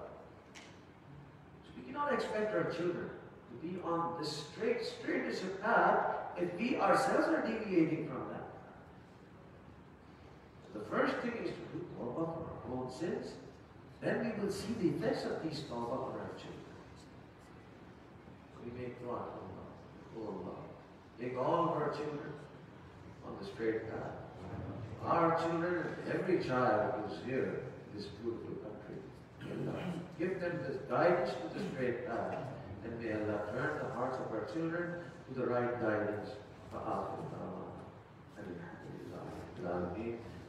So we cannot expect our children to be on the straightest of path if we ourselves are deviating from that. So the first thing is to do tawbah for our own sins. Then we will see the effects of these tawbah on our children. So we make dua to Allah. Oh Allah, take all of our children on the straight path. Our children, every child who is here in this beautiful country, Allah, give them this guidance to the straight path. And may Allah turn the hearts of our children to the right guidance.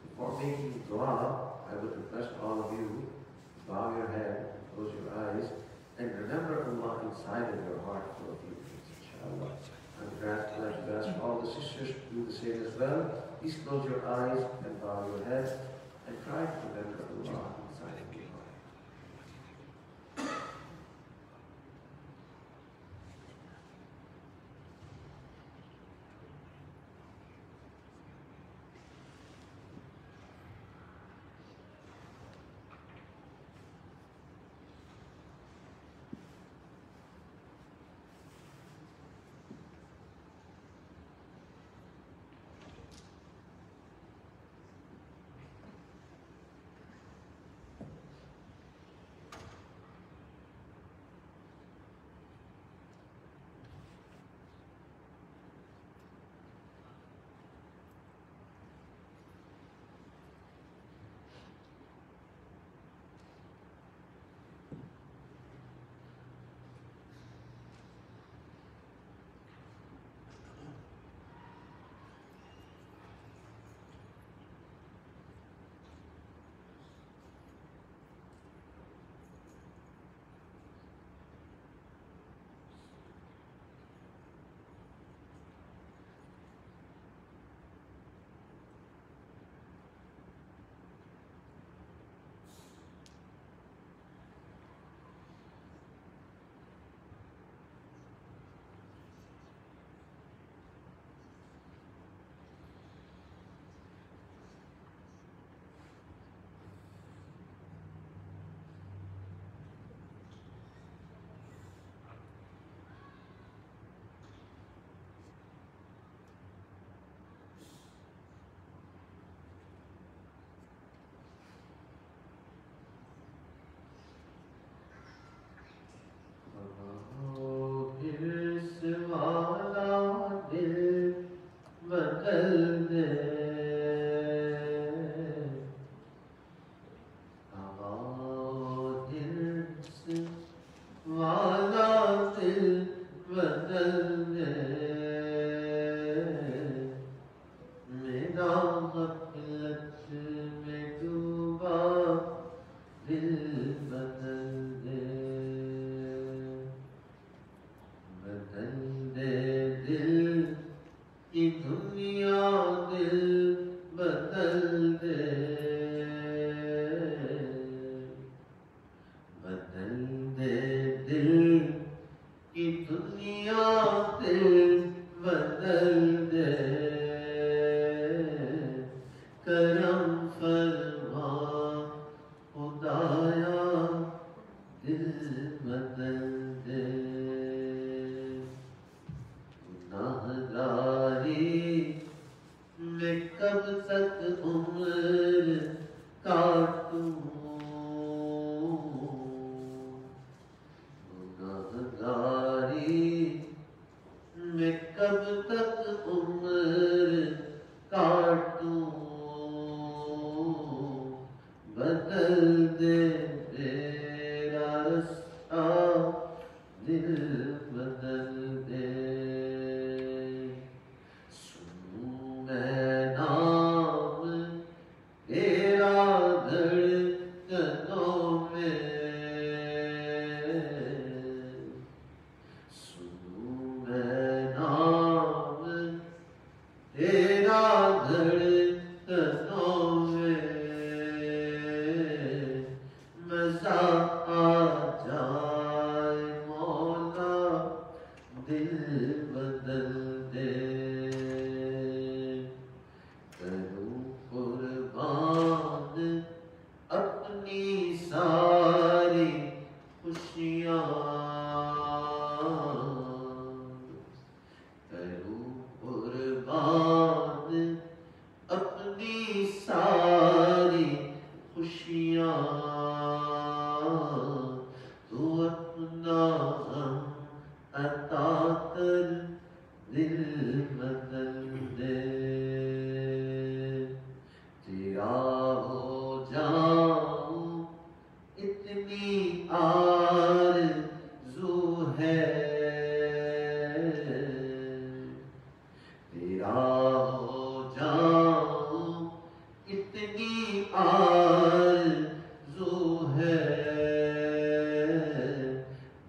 Before making dua, I would request all of you to bow your head, close your eyes, and remember Allah inside of your heart for a few minutes, inshallah. I'm glad to ask all all the sisters to do the same as well. Please close your eyes and bow your head and try to remember Allah inside of your heart.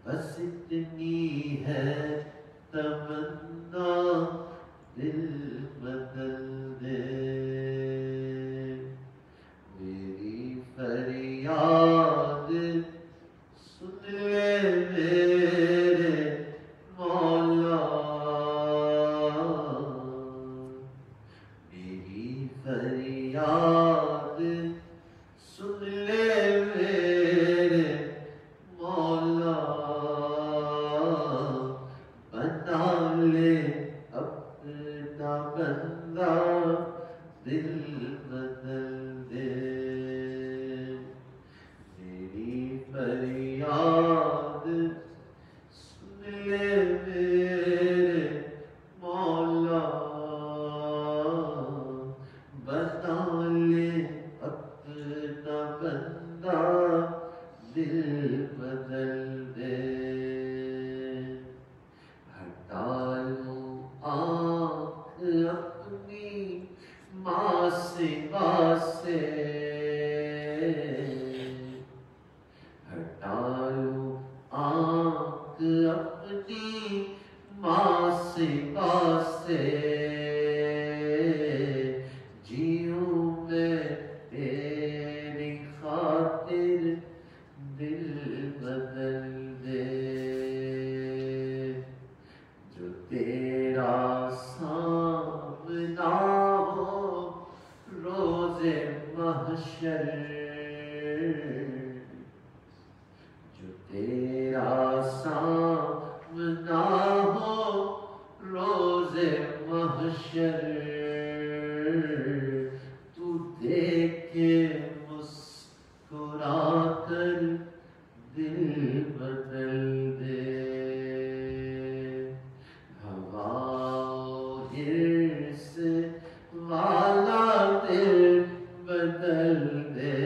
بس اتنی ہے تمنا دل اپنا بندہ دل بدل دے میری فریاد سن لے میرے مولا بنا لے اپنا بندہ دل بدل دے ہٹا لو آنکھ اپنی ماں سے ہٹا لو آنکھ اپنی ماں سے جیوں میں تیری خاطر دل بدل دے جو تیرا سامنا ہو روز محشر جو تیرا سامنا ہو روز محشر تو دیکھے مسکرا کر دل بدل دے ہوا حرص والا دل بدل دے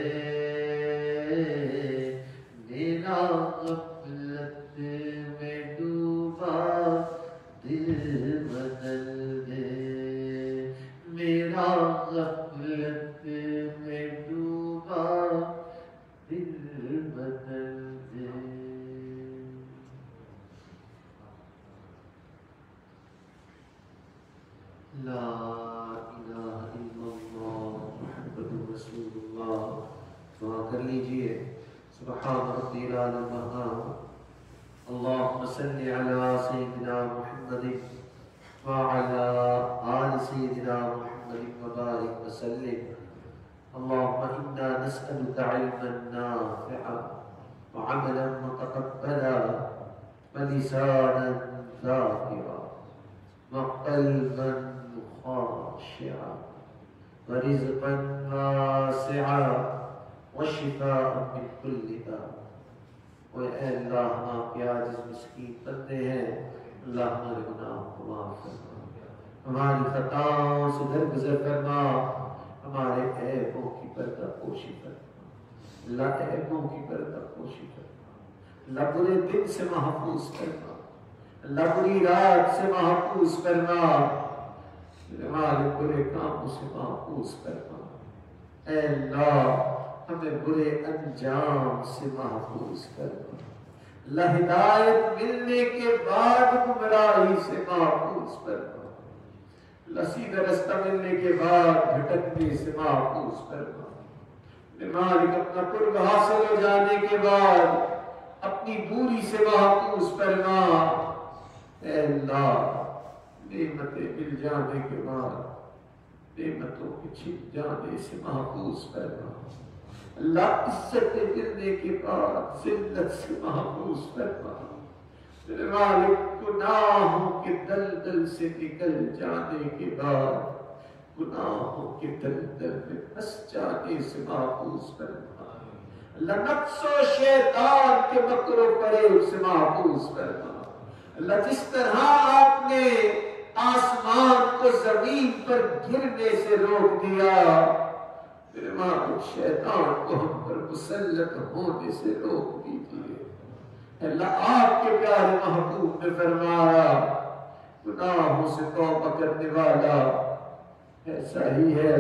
میرا غفلت میں ڈوبا دل بدل دے میرا غفلت میں ڈوبا دل بدل دے لا الہ الا اللہ محمد رسول اللہ دعا کر لیجئے سبحان ربی العظیم اللہم صلی علی سیدنا محمد وعلى آل سيدنا محمد وبارك وسلم اللهم إنا نسألك علما نافعا وعملا متقبلا ولسانا ذاكرا وقلبا خاشعا ورزقا واسعا وشفاء من كل داء اے اللہ ہم آپ کے عاجز مسکین بندے ہیں اللہ ہمارے گناہوں کو معاف فرما ہماری خطاؤں سے درگزر فرما ہمارے عیبوں کی پردہ پوشی فرما اللہ عیبوں کی پردہ پوشی فرما اللہ برے دن سے محفوظ فرما اللہ بری رات سے محفوظ فرما ہمارے برے کاموں سے محفوظ فرما اے اللہ ہمیں برے انجام سے محفوظ کرنا اللہ ہدایت ملنے کے بعد گمراہی سے محفوظ کرنا اللہ سیدھا رستہ ملنے کے بعد بھٹکنے سے محفوظ کرنا مالک اپنا قرب حاصل ہو جانے کے بعد اپنی دوری سے محفوظ کرنا اے اللہ نعمتیں مل جانے کے بعد نعمتوں کے چھپ جانے سے محفوظ کرنا اللہ عزت ملنے کے بعد ذلت سے محفوظ فرما میرے مالک گناہوں کے دلدل سے نکل جانے کے بعد گناہوں کے دلدل میں پھنس جانے سے محفوظ فرما اللہ نفس و شیطان کے مکر و فریب سے محفوظ فرما اللہ جس طرح آپ نے آسمان کو زمین پر گرنے سے روک دیا میرے مالک شیطان کو ہم پر مسلط ہونے سے روک دیجیے اللہ آپ کے پیارے محبوب نے فرمایا گناہوں سے توبہ کرنے والا ایسا ہی ہے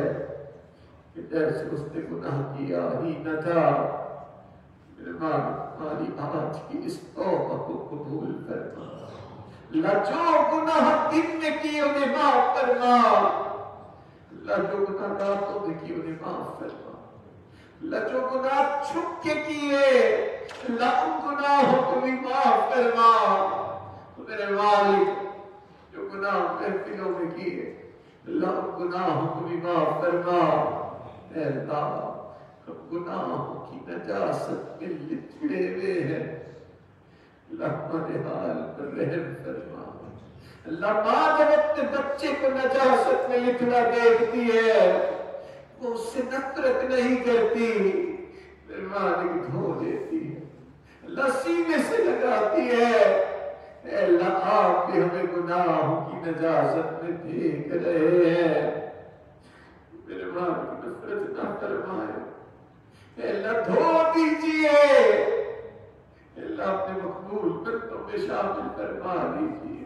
کہ جیسے اس نے گناہ کیا ہی نہ تھا میرے مالک ہماری آج کی اس توبہ کو قبول فرما اللہ جو گناہ دن میں کیے انہیں معاف فرما اللہ جو گناہ راتوں میں کیے انہیں معاف فرما اللہ جو گناہ چھپ کے کیے اللہ ان گناہوں کو بھی معاف فرما میرے مالک جو گناہ محفلوں میں کیے اللہ ان گناہوں کو بھی معاف فرما اے اللہ ہم گناہوں کی نجاست میں لچڑے ہوئے ہیں اللہ ہمارے حال پر رحم فرما اللہ ماں جب اپنے بچے کو نجاست میں لکھنا دیکھتی ہے وہ اس سے نفرت نہیں کرتی، میرے مالک دھو دیتی ہے، اللہ سینے سے لگاتی ہے۔ اے اللہ آپ بھی ہمیں گناہوں کی نجاست میں دیکھ رہے ہیں، میرے مالک نفرت نہ فرمائے، اے اللہ دھو دیجئے، اے اللہ اپنے مقبول بندوں میں شامل فرما دیجئے،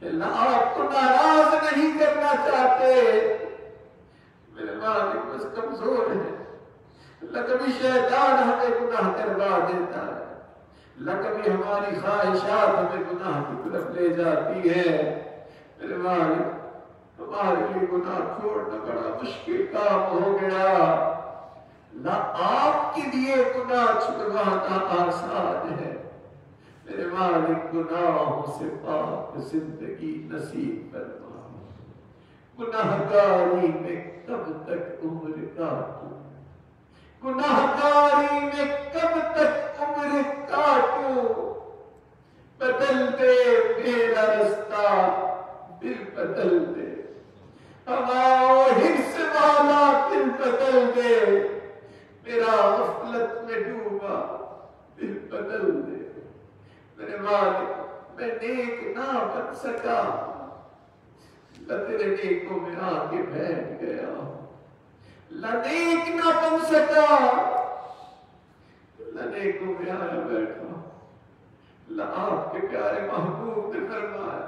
اے اللہ آپ کو ناراض نہیں کرنا چاہتے، میرے مالک بس کمزور ہے، اللہ کبھی شیطان ہمیں گناہ کروا دیتا ہے، اللہ کبھی ہماری خواہشات ہمیں گناہ کی طرف لے جاتی ہے، میرے مالک ہمارے لیے گناہ چھوڑنا بڑا مشکل کام ہو گیا، اللہ آپ کے لیے گناہ چھڑوانا آسان ہے، میرے مالک گناہوں سے پاک زندگی نصیب فرما، گناہگاری میں کب تک عمر کاٹوں، گناہگاری میں کب تک عمر کاٹوں، بدل دے میرا رستہ دل بدل دے، ہماؤ حرص والا دل بدل دے، میرا غفلت میں ڈوبا دل بدل دے، میرے مالک میں نیک نہ بن سکا، اللہ تیرے نیکوں میں آ کے بیٹھ گیا، اللہ نیک نہ بن سکا، اللہ نیکوں میں آیا بیٹھا، اللہ آپ کے پیارے محبوب نے فرمایا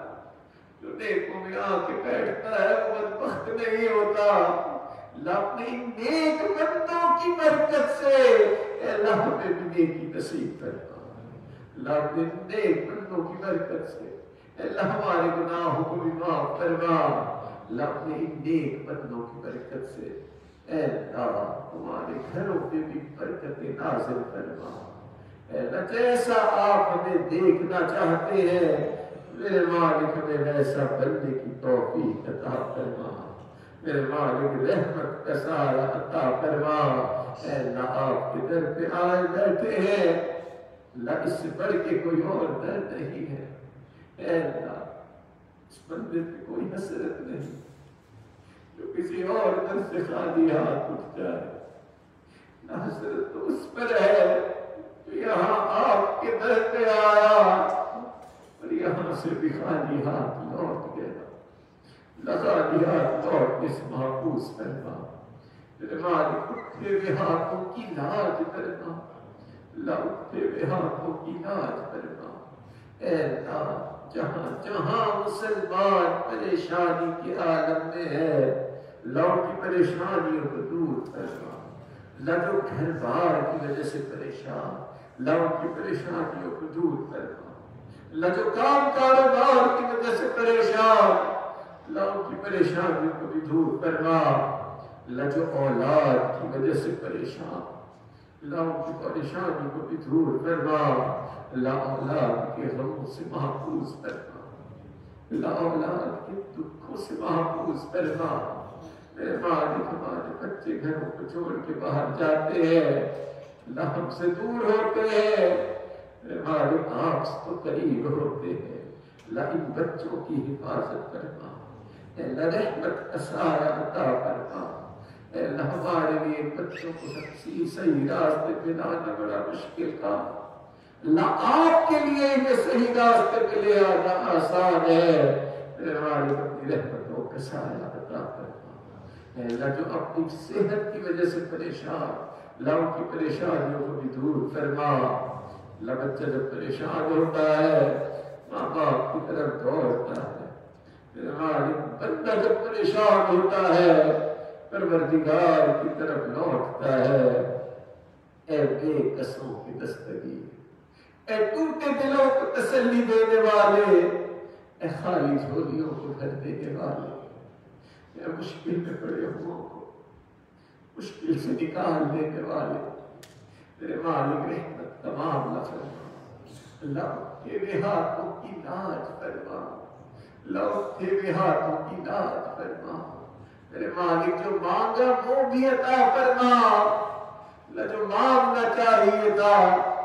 جو نیکوں میں آ کے بیٹھتا ہے وہ بدبخت نہیں ہوتا، اللہ اپنے نیک بندوں کی برکت سے اے اللہ ہمیں بھی نیکی نصیب کرتا، اللہ اپنے نیک بندوں کی برکت سے اے اللہ ہمارے گناہوں کو بھی معاف فرما، اللہ اپنے نیک بندوں کی برکت سے اے اللہ ہمارے گھروں پہ بھی برکت نازل فرما، اے اللہ جیسا آپ ہمیں دیکھنا چاہتے ہیں میرے مالک ہمیں ویسا بننے کی توفیق عطا فرما، میرے مالک رحمت کا سایہ عطا فرما، اے اللہ آپ کے در پہ آئے بیٹھے ہیں، اللہ اس سے بڑھ کے کوئی اور در نہیں ہے، اے اللہ اس بندے پہ کوئی حسرت نہیں جو کسی اور در سے خالی ہاتھ اٹھ جائے، نہ حسرت تو اس پر ہے جو یہاں آپ کے در پہ آیا اور یہاں سے بھی خالی ہاتھ لوٹ گیا، خالی ہاتھ لوٹ اس محفوظ فرما، میرے مالک اٹھتے ہوئے ہاتھوں کی لاج فرما، اللہ اٹھتے ہوئے ہاتھوں کی لاج فرما، اے اللہ جہاں جہاں مسلمان پریشانی کے عالم میں ہے اللہ کی پریشانیوں کو دور فرما، اللہ جو گھر بار کی وجہ سے پریشان اللہ کی پریشانیوں کو دور فرما، اللہ جو کام کاروبار کی وجہ سے پریشان اللہ کی پریشانیوں کو بھی دور فرما، اللہ جو اولاد کی وجہ سے پریشان اللہ کی پریشانی کو بھی دور فرما، اللہ اولاد کے غموں سے محفوظ فرما، اللہ اولاد کے دکھوں سے محفوظ فرما، میرے مالک ہمارے بچے گھروں کو چھوڑ کے باہر جاتے ہیں اللہ ہم سے دور ہوتے ہیں، میرے مالک آپ سے تو قریب ہوتے ہیں، اللہ ان بچوں کی حفاظت فرما، اے اللہ رحمت کا سایہ عطا فرما، اے اللہ ہمارے لیے بچوں کو صحیح راستے پہ لانا بڑا مشکل کام، اللہ آپ کے لیے انہیں صحیح راستے پہ لے آنا آسان ہے، میرے مالک اپنی رحمتوں کا سایہ عطا فرما، اے اللہ جو اپنی صحت کی وجہ سے پریشان اللہ کی پریشانیوں کو بھی دور فرما، اللہ بچہ جب پریشان ہوتا ہے ماں باپ کی طرف دوڑتا ہے، میرے مالک بندہ جب پریشان ہوتا ہے پروردگار کی طرف لوٹتا ہے، اے بے قصوں کی دستگیر، اے ٹوٹے دلوں کو تسلی دینے والے، اے خالی جھولیوں کو بھر دینے والے، اے مشکل میں پڑے ہوں کو مشکل سے نکال دینے والے، میرے مالک رحمت کا معاملہ فرما، اللہ تیرے ہاتھوں کی لاج فرما، اللہ تیرے ہاتھوں کی لاج فرما، میرے مالک جو مانگا وہ بھی عطا فرما، اللہ جو مانگنا چاہیے تھا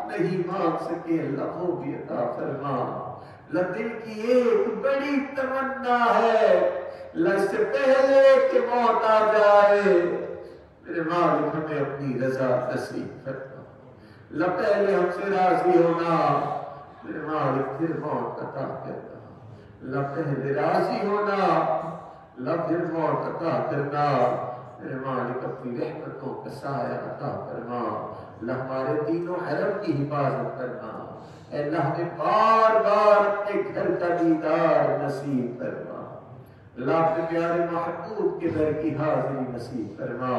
نہیں مانگ سکے اللہ وہ بھی عطا فرما، اللہ دل کی ایک بڑی تمنا ہے اللہ اس سے پہلے کہ موت آ جائے میرے مالک ہمیں اپنی رضا نصیب فرما، اللہ پہلے ہم سے راضی ہونا میرے مالک پھر موت عطا کرنا، اللہ پہلے راضی ہونا اللہ پھر موت عطا کرنا میرے مالک اپنی رحمتوں کا سایہ عطا فرما، اللہ ہمارے دین و حرم کی حفاظت کرنا، اے اللہ ہمیں بار بار اپنے گھر کا دیدار نصیب فرما، اللہ اپنے پیارے محبوب کے در کی حاضری نصیب فرما،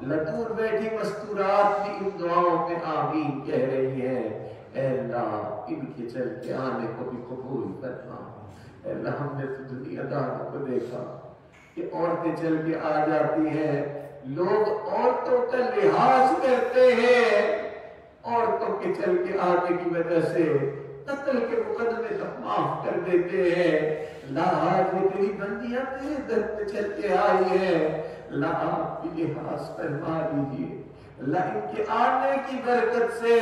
اللہ دور بیٹھی مستورات بھی ان دعاؤں میں آمین کہہ رہی ہیں، اے اللہ ان کے چل کے آنے کو بھی قبول فرما، اے اللہ ہم نے تو دنیا داروں کو دیکھا کہ عورتیں چل کے آ جاتی ہیں، لوگ عورتوں کا لحاظ کرتے ہیں، عورتوں کے چل کے آنے کی وجہ سے قتل کے مقدمے تک معاف کر دیتے ہیں، آج وہ تیری بندیاں تیرے در پہ چل کے آئی ہیں، اللہ آپ کی لحاظ فرما دیجیے، اللہ ان کے آنے کی برکت سے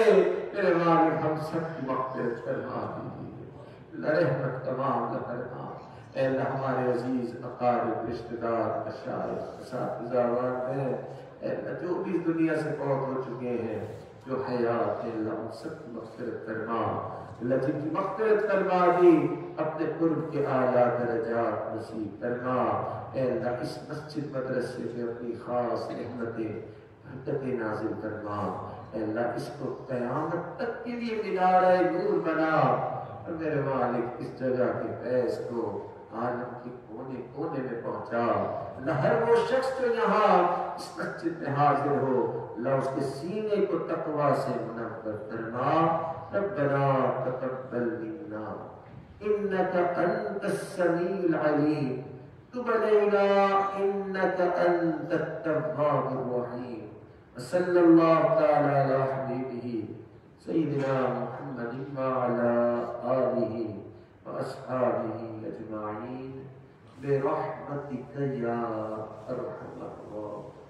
میرے مالک ہم سب کی مغفرت فرما دیجیے، اللہ رحمت تمام فرما، اے اللہ ہمارے عزیز اقارب رشتہ دار مشائخ اساتذہ والدین اے اللہ جو بھی اس دنیا سے فوت ہو چکے ہیں جو حیات ہیں اللہ ان سب کی مغفرت فرما، اللہ جن کی مغفرت فرما دی اپنے قرب کے اعلیٰ درجات نصیب فرما، اے اللہ اس مسجد مدرسے پہ اپنی خاص رحمتیں برکتیں نازل فرما، اے اللہ اس کو قیامت تک کے لیے مینارہ نور بنا، اور میرے مالک اس جگہ کے فیض کو عالم کے کونے کونے میں پہنچا، اللہ ہر وہ شخص جو یہاں اس مسجد میں حاضر ہو اللہ اس کے سینے کو تقوی سے منور فرما، ربنا تقبل منا انك انت السميع العليم تب علينا انك انت التواب الرحيم، وصلى الله تعالى على حبيبه سيدنا محمد وعلى آله وأصحابه أجمعين برحمتك يا أرحم الراحمين.